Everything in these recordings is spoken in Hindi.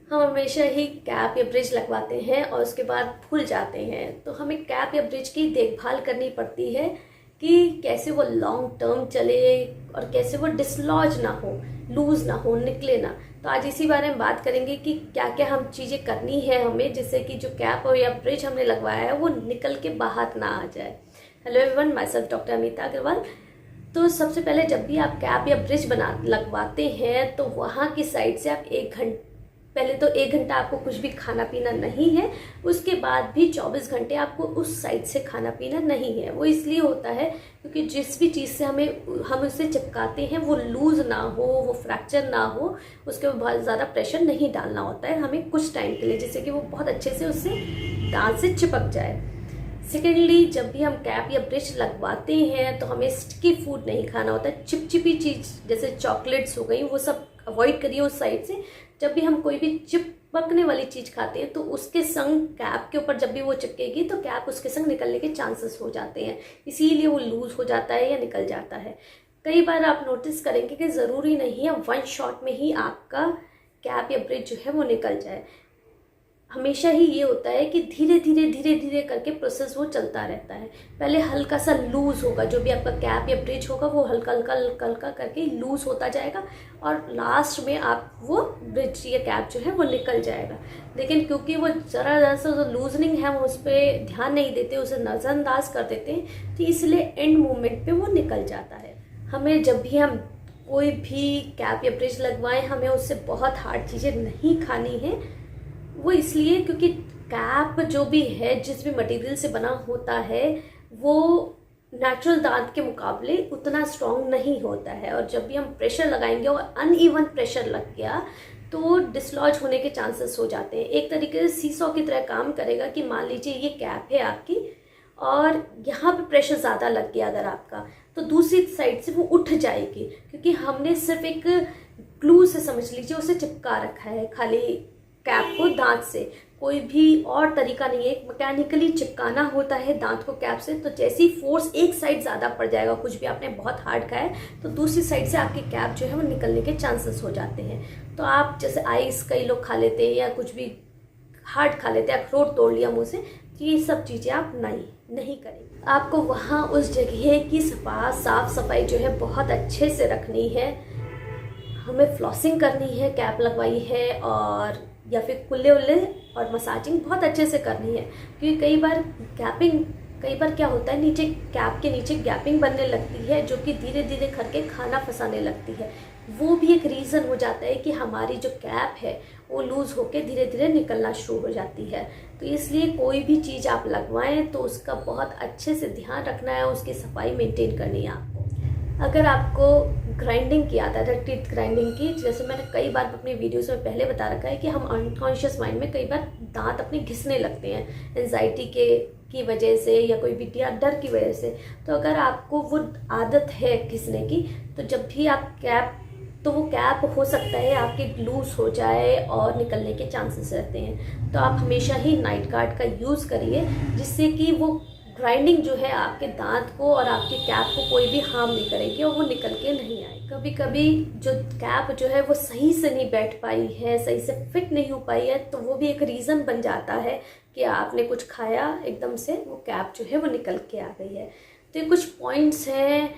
हम हमेशा ही कैप या ब्रिज लगवाते हैं और उसके बाद भूल जाते हैं। तो हमें कैप या ब्रिज की देखभाल करनी पड़ती है कि कैसे वो लॉन्ग टर्म चले और कैसे वो डिसलॉज ना हो, लूज ना हो, निकले ना। तो आज इसी बारे में बात करेंगे कि क्या क्या हम चीज़ें करनी है हमें, जिससे कि जो कैप और या ब्रिज हमने लगवाया है वो निकल के बाहर ना आ जाए। Hello everyone, myself doctor Amita Agarwal. तो सबसे पहले जब भी आप कैप या ब्रिज लगवाते हैं तो वहाँ की साइड से आप पहले तो 1 घंटा आपको कुछ भी खाना पीना नहीं है। उसके बाद भी 24 घंटे आपको उस साइड से खाना पीना नहीं है। वो इसलिए होता है क्योंकि जिस भी चीज़ से हम उसे चिपकाते हैं वो लूज ना हो, वो फ्रैक्चर ना हो, उसके ऊपर बहुत ज़्यादा प्रेशर नहीं डालना होता है हमें कुछ टाइम के लिए, जिससे कि वो बहुत अच्छे से उससे दांत से चिपक जाए। सेकेंडली, जब भी हम कैप या ब्रिज लगवाते हैं तो हमें स्टिकी फूड नहीं खाना होता है। चिपचिपी चीज़ जैसे चॉकलेट्स हो गई, वो सब अवॉइड करिए उस साइड से। जब भी हम कोई भी चिपकने वाली चीज़ खाते हैं तो उसके संग कैप के ऊपर जब भी वो चिपकेगी तो कैप उसके संग निकलने के चांसेस हो जाते हैं, इसीलिए वो लूज हो जाता है या निकल जाता है। कई बार आप नोटिस करेंगे कि ज़रूरी नहीं है वन शॉट में ही आपका कैप या ब्रिज जो है वो निकल जाए। हमेशा ही ये होता है कि धीरे धीरे करके प्रोसेस वो चलता रहता है। पहले हल्का सा लूज होगा, जो भी आपका कैप या ब्रिज होगा वो हल्का हल्का करके लूज होता जाएगा और लास्ट में आप वो ब्रिज या कैप जो है वो निकल जाएगा। लेकिन क्योंकि वो ज़रा सा जो लूजनिंग है हम उस पर ध्यान नहीं देते, उसे नज़रअंदाज कर देते हैं, तो इसलिए एंड मोमेंट पे वो निकल जाता है। हमें जब भी हम कोई भी कैप या ब्रिज लगवाएं, हमें उससे बहुत हार्ड चीज़ें नहीं खानी है। वो इसलिए क्योंकि कैप जो भी है, जिस भी मटेरियल से बना होता है, वो नेचुरल दांत के मुकाबले उतना स्ट्रॉन्ग नहीं होता है। और जब भी हम प्रेशर लगाएंगे और अनइवन प्रेशर लग गया तो डिसलॉज होने के चांसेस हो जाते हैं। एक तरीके से सीसॉ की तरह काम करेगा कि मान लीजिए ये कैप है आपकी और यहाँ पे प्रेशर ज़्यादा लग गया अगर आपका, तो दूसरी साइड से वो उठ जाएगी, क्योंकि हमने सिर्फ एक ग्लू से, समझ लीजिए, उसे चिपका रखा है खाली कैप को दांत से। कोई भी और तरीका नहीं है, मैकेनिकली चिपकाना होता है दांत को कैप से। तो जैसे ही फोर्स एक साइड ज़्यादा पड़ जाएगा, कुछ भी आपने बहुत हार्ड खाया है, तो दूसरी साइड से आपकी कैप जो है वो निकलने के चांसेस हो जाते हैं। तो आप जैसे आइस कई लोग खा लेते हैं या कुछ भी हार्ड खा लेते हैं, अखरोट तोड़ लिया मुँह से, तो ये सब चीज़ें आप नहीं करेंगे। आपको वहाँ उस जगह की साफ सफाई जो है बहुत अच्छे से रखनी है। हमें फ्लॉसिंग करनी है, कैप लगवाई है, और या फिर कुल्ले उल्ले और मसाजिंग बहुत अच्छे से करनी है। क्योंकि कई बार क्या होता है, नीचे कैप के नीचे गैपिंग बनने लगती है, जो कि धीरे धीरे करके खाना फंसाने लगती है। वो भी एक रीज़न हो जाता है कि हमारी जो कैप है वो लूज़ होके धीरे धीरे निकलना शुरू हो जाती है। तो इसलिए कोई भी चीज़ आप लगवाएं तो उसका बहुत अच्छे से ध्यान रखना है, उसकी सफाई मेंटेन करनी है आपको। अगर आपको ग्राइंडिंग की आदत है, टीथ ग्राइंडिंग की, जैसे मैंने कई बार अपनी वीडियोस में पहले बता रखा है कि हम अनकॉन्शियस माइंड में कई बार दांत अपने घिसने लगते हैं एंजाइटी की वजह से या कोई भी डर की वजह से। तो अगर आपको वो आदत है घिसने की, तो जब भी आप वो कैप हो सकता है आपकी लूज हो जाए और निकलने के चांसेस रहते हैं। तो आप हमेशा ही नाइट गार्ड का यूज़ करिए, जिससे कि वो ग्राइंडिंग जो है आपके दांत को और आपके कैप को कोई भी हार्म नहीं करेगी और वो निकल के नहीं आए। कभी कभी जो कैप जो है वो सही से नहीं बैठ पाई है, सही से फिट नहीं हो पाई है, तो वो भी एक रीज़न बन जाता है कि आपने कुछ खाया, एकदम से वो कैप जो है वो निकल के आ गई है। तो ये कुछ पॉइंट्स हैं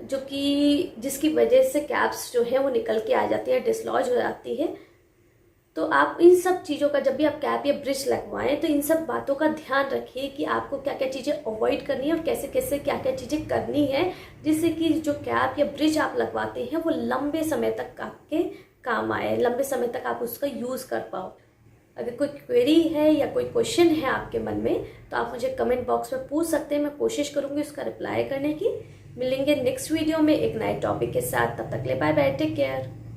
जो कि जिसकी वजह से कैप्स जो है वो निकल के आ जाती है, डिसलॉज हो जाती है। तो आप इन सब चीज़ों का, जब भी आप कैप या ब्रिज लगवाएं, तो इन सब बातों का ध्यान रखिए कि आपको क्या क्या चीज़ें अवॉइड करनी है और कैसे कैसे क्या क्या चीज़ें करनी है, जिससे कि जो कैप या ब्रिज आप लगवाते हैं वो लंबे समय तक आपके काम आए, लंबे समय तक आप उसका यूज़ कर पाओ। अगर कोई क्वेरी है या कोई क्वेश्चन है आपके मन में, तो आप मुझे कमेंट बॉक्स में पूछ सकते हैं, मैं कोशिश करूँगी उसका रिप्लाई करने की। मिलेंगे नेक्स्ट वीडियो में एक नए टॉपिक के साथ, तब तक ले बाय बाय, टेक केयर।